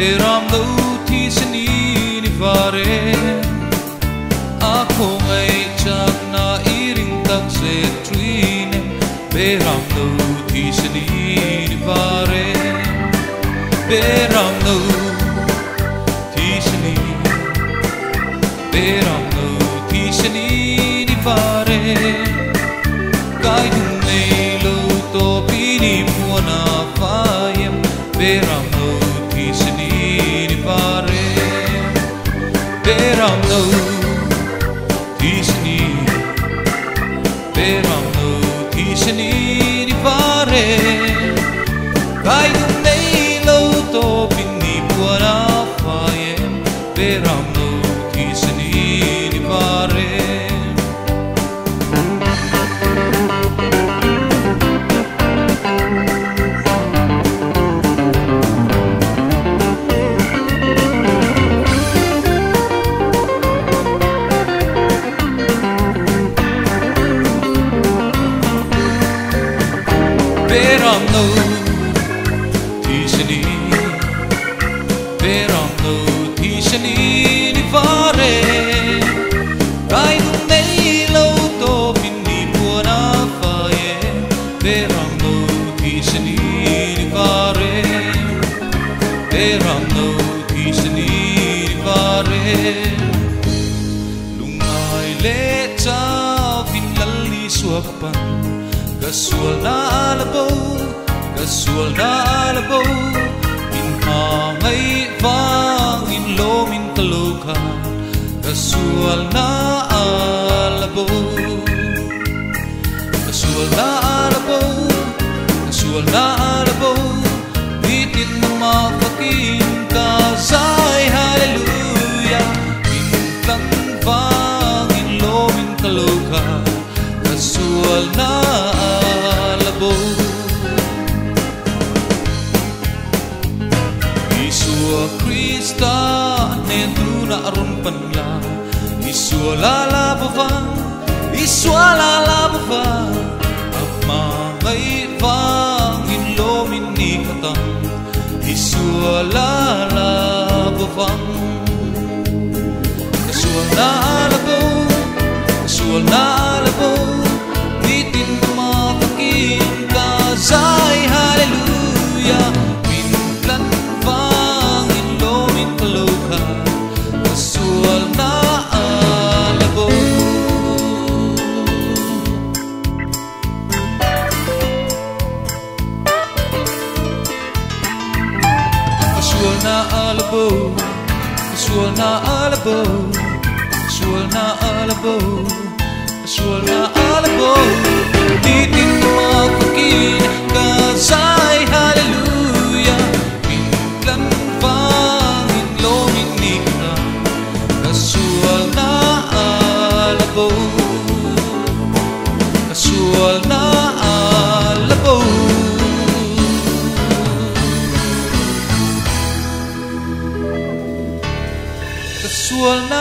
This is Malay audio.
Beram lo thi sini ni vare Ako ngay chak na iring tak se trine Beram lo thi sini ni vare Beram lo thi sini Beram lo thi sini ni vare Kai dung nei lo to pini muana fayem Beram lo thi sini ni vare Beram lo thi sini Beram lo thi sini ni vare Kai dung nei lo to pini muana fayem Beram lo thi sini ni vare Beram lo thi sini Beram lo thi sini ni vare Kai dung nei lo to pini puana faye Beram lo thi sini ni vare Beram lo thi sini ni vare Lungai le cha pin lalli suapan Kasual na alabo In hangay vang in lomin taloka Kasual na alabo Kasual na alabo Kasual na alabo Bitin na mapakin kasay hallelujah Bintang vang in lomin taloka Kasual na alabo Isua Krista Nedru na aron panla Isua lalabava Isua lalabava Agmangay vangin lomin ni katang Isua lalabavang Kasual na alabo Kasual na alabo Bitin mapakin kasay hallelujah Bintlan vangin lomin taloka Kasual na alabo Kasual na alabo Kasual na alabo Kasual na alabo Kasual na alabo Bitin mapakin kasay hallelujah Bintlan vangin lomin ni kita Kasual na alabo Kasual na alabo Kasual na